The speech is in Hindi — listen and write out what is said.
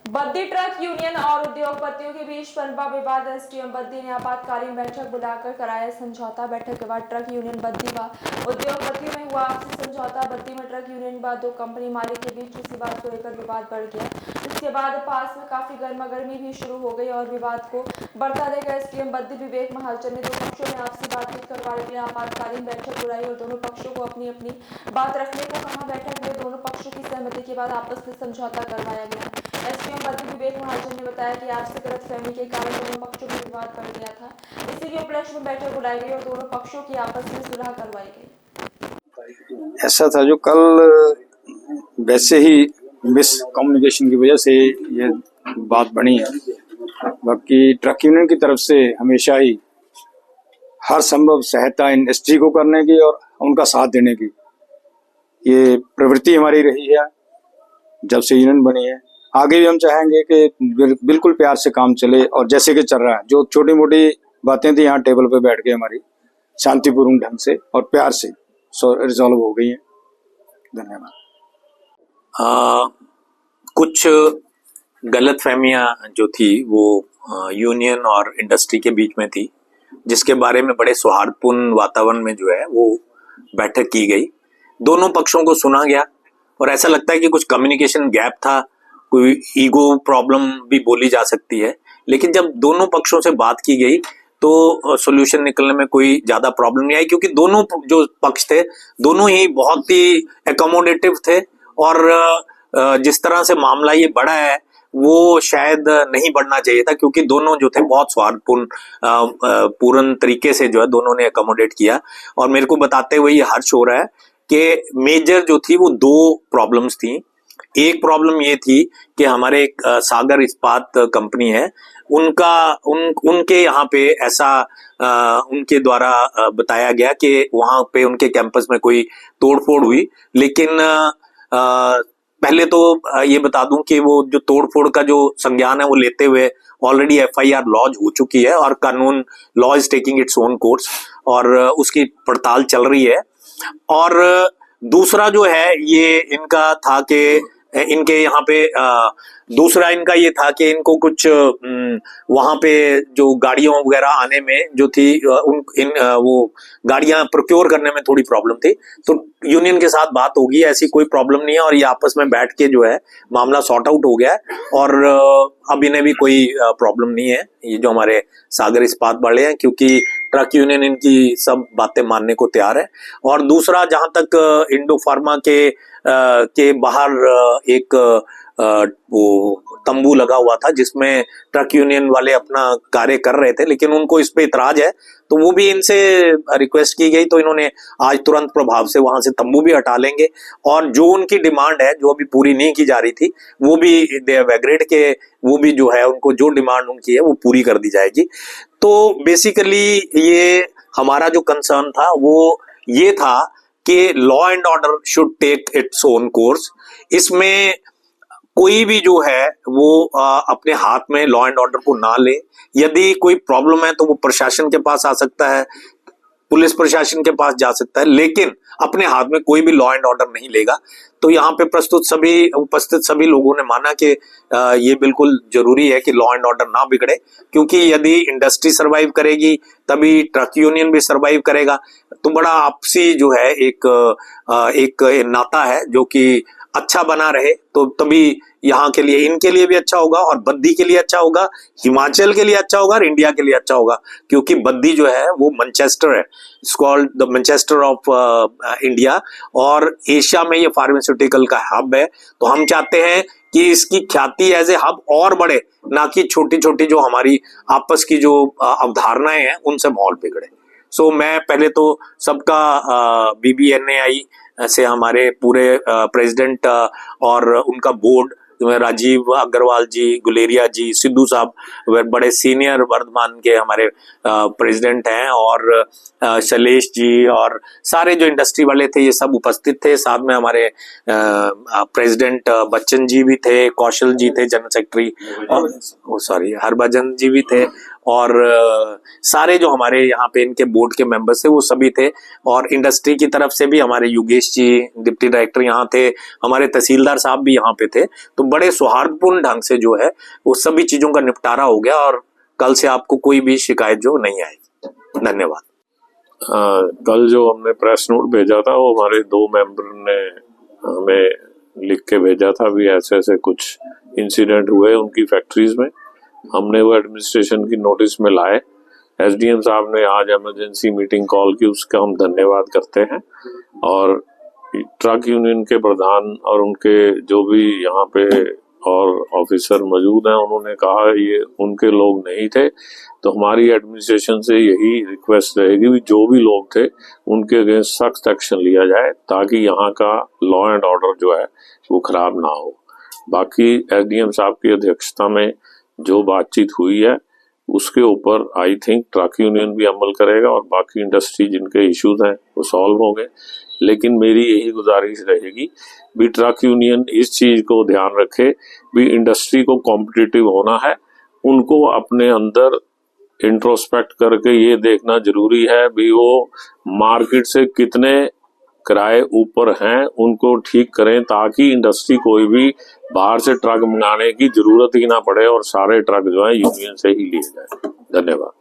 बद्दी ट्रक यूनियन और उद्योगपतियों के बीच पनपा विवाद। एसडीएम बद्दी ने आपातकालीन बैठक बुलाकर कराया समझौता। बैठक के बाद ट्रक यूनियन बद्दी व उद्योगपतियों में हुआ आपसी समझौता। बद्दी में ट्रक यूनियन व दो कंपनी मालिक के बीच किसी बात को लेकर विवाद बढ़ गया। इसके बाद पास में काफी गर्मागर्मी भी शुरू हो गई और विवाद को बढ़ता देख एसडीएम बद्दी विवेक महाजन ने दो पक्षों में आपसी बातचीत करवाने के लिए आपातकालीन बैठक बुलाई और दोनों पक्षों को अपनी अपनी बात रखने को कहा। बैठक में दोनों पक्षों की सहमति के बाद आपस में समझौता करवाया गया। एसडीएम बद्दी विवेक महाजन ने बताया कि आपसी गलतफहमी के कारण दोनों पक्षों में विवाद बढ़ गया था। इसी के उपलक्ष्य में बैठक बुलाई गई और दोनों पक्षों की आपस में सुलह करवाई गई। ऐसा था जो कल वैसे ही मिस कम्युनिकेशन की वजह से ये बात बनी है। बाकी ट्रक यूनियन की तरफ से हमेशा ही हर संभव सहायता इंडस्ट्री को करने की और उनका साथ देने की ये प्रवृत्ति हमारी रही है जब से यूनियन बनी है। आगे भी हम चाहेंगे कि बिल्कुल प्यार से काम चले और जैसे कि चल रहा है, जो छोटी मोटी बातें थी यहाँ टेबल पे बैठ के हमारी शांतिपूर्ण ढंग से और प्यार से रिजॉल्व हो गई है। धन्यवाद। कुछ गलतफहमियां जो थी वो यूनियन और इंडस्ट्री के बीच में थी, जिसके बारे में बड़े सौहार्दपूर्ण वातावरण में जो है वो बैठक की गई। दोनों पक्षों को सुना गया और ऐसा लगता है कि कुछ कम्युनिकेशन गैप था, कोई ईगो प्रॉब्लम भी बोली जा सकती है, लेकिन जब दोनों पक्षों से बात की गई तो सॉल्यूशन निकलने में कोई ज्यादा प्रॉब्लम नहीं आई, क्योंकि दोनों जो पक्ष थे दोनों ही बहुत ही एकोमोडेटिव थे और जिस तरह से मामला ये बढ़ा है वो शायद नहीं बढ़ना चाहिए था, क्योंकि दोनों जो थे बहुत सौहार्दपूर्ण पूर्ण तरीके से जो है दोनों ने एकोमोडेट किया। और मेरे को बताते हुए ये हर्ष हो रहा है कि मेजर जो थी वो दो प्रॉब्लम्स थी। एक प्रॉब्लम ये थी कि हमारे एक सागर इस्पात कंपनी है, उनके यहाँ पे ऐसा उनके द्वारा बताया गया कि वहां पे उनके कैंपस में कोई तोड़फोड़ हुई। लेकिन पहले तो ये बता दूं कि वो जो तोड़फोड़ का जो संज्ञान है वो लेते हुए ऑलरेडी एफआईआर लॉन्च हो चुकी है और कानून law is taking it's own course और उसकी पड़ताल चल रही है। और दूसरा जो है ये इनका था कि इनके यहाँ पे दूसरा इनका ये था कि इनको कुछ वहां पे जो गाड़ियों वगैरह आने में जो थी वो गाड़ियां प्रोक्योर करने में थोड़ी प्रॉब्लम थी। तो यूनियन के साथ बात होगी, ऐसी कोई प्रॉब्लम नहीं है और ये आपस में बैठ के जो है मामला सॉर्ट आउट हो गया है और अब इन्हें भी कोई प्रॉब्लम नहीं है, ये जो हमारे सागर इस्पात वाले हैं, क्योंकि ट्रक यूनियन इनकी सब बातें मानने को तैयार है। और दूसरा, जहां तक इंडो फार्मा के बाहर एक वो तंबू लगा हुआ था जिसमें ट्रक यूनियन वाले अपना कार्य कर रहे थे, लेकिन उनको इस पे इतराज है तो वो भी इनसे रिक्वेस्ट की गई, तो इन्होंने आज तुरंत प्रभाव से वहां से तंबू भी हटा लेंगे और जो उनकी डिमांड है जो अभी पूरी नहीं की जा रही थी वो भी दे हैव एग्रीड के वो भी जो है उनको जो डिमांड उनकी है वो पूरी कर दी जाएगी। तो बेसिकली ये हमारा जो कंसर्न था वो ये था कि law and order should take its own course. इसमें कोई भी जो है वो अपने हाथ में लॉ एंड ऑर्डर को ना ले। यदि कोई प्रॉब्लम है तो वो प्रशासन के पास आ सकता है, पुलिस प्रशासन के पास जा सकता है, लेकिन अपने हाथ में कोई भी लॉ एंड ऑर्डर नहीं लेगा। तो यहाँ पे उपस्थित सभी लोगों ने माना कि ये बिल्कुल जरूरी है कि लॉ एंड ऑर्डर ना बिगड़े, क्योंकि यदि इंडस्ट्री सरवाइव करेगी तभी ट्रक यूनियन भी सरवाइव करेगा। तो बड़ा आपसी जो है एक नाता है जो कि अच्छा बना रहे, तो तभी यहाँ के लिए, इनके लिए भी अच्छा होगा और बद्दी के लिए अच्छा होगा, हिमाचल के लिए अच्छा होगा और इंडिया के लिए अच्छा होगा, क्योंकि बद्दी जो है वो मैनचेस्टर है, it's called the Manchester of India और एशिया में ये फार्मास्यूटिकल का हब है। तो हम चाहते हैं कि इसकी ख्याति एज ए हब और बढ़े, ना कि छोटी छोटी जो हमारी आपस की जो अवधारणाएं हैं उनसे माहौल बिगड़े। सो मैं पहले तो सबका BBNAI से हमारे पूरे प्रेसिडेंट और उनका बोर्ड, राजीव अग्रवाल जी, गुलेरिया जी, सिद्धू साहब बड़े सीनियर वर्धमान के हमारे प्रेसिडेंट हैं और शैलेश जी और सारे जो इंडस्ट्री वाले थे ये सब उपस्थित थे। साथ में हमारे प्रेसिडेंट बच्चन जी भी थे, कौशल जी थे जनरल सेक्रेटरी, और हरभजन जी भी थे और सारे जो हमारे यहाँ पे इनके बोर्ड के मेंबर्स थे वो सभी थे, और इंडस्ट्री की तरफ से भी हमारे योगेश जी डिप्टी डायरेक्टर यहाँ थे, हमारे तहसीलदार साहब भी यहाँ पे थे। तो बड़े सौहार्दपूर्ण ढंग से जो है वो सभी चीजों का निपटारा हो गया, और कल से आपको कोई भी शिकायत जो नहीं आएगी। धन्यवाद। कल जो हमने प्रेस नोट भेजा था वो हमारे 2 मेंबर ने हमें लिख के भेजा था भी ऐसे ऐसे कुछ इंसिडेंट हुए उनकी फैक्ट्रीज में। हमने वो एडमिनिस्ट्रेशन की नोटिस में लाए। एसडीएम साहब ने आज इमरजेंसी मीटिंग कॉल की, उसका हम धन्यवाद करते हैं। और ट्रक यूनियन के प्रधान और उनके जो भी यहाँ पे और ऑफिसर मौजूद हैं, उन्होंने कहा ये उनके लोग नहीं थे, तो हमारी एडमिनिस्ट्रेशन से यही रिक्वेस्ट रहेगी कि जो भी लोग थे उनके अगेंस्ट सख्त एक्शन लिया जाए ताकि यहाँ का लॉ एंड ऑर्डर जो है वो खराब ना हो। बाकी एसडीएम साहब की अध्यक्षता में जो बातचीत हुई है उसके ऊपर आई थिंक ट्रक यूनियन भी अमल करेगा और बाकी इंडस्ट्री जिनके इश्यूज हैं वो सॉल्व होंगे। लेकिन मेरी यही गुजारिश रहेगी भी ट्रक यूनियन इस चीज को ध्यान रखे भी इंडस्ट्री को कॉम्पिटिटिव होना है, उनको अपने अंदर इंट्रोस्पेक्ट करके ये देखना जरूरी है भी वो मार्केट से कितने किराए ऊपर हैं उनको ठीक करें ताकि इंडस्ट्री कोई भी बाहर से ट्रक मंगाने की जरूरत ही ना पड़े और सारे ट्रक जो है यूनियन से ही लिए जाए। धन्यवाद।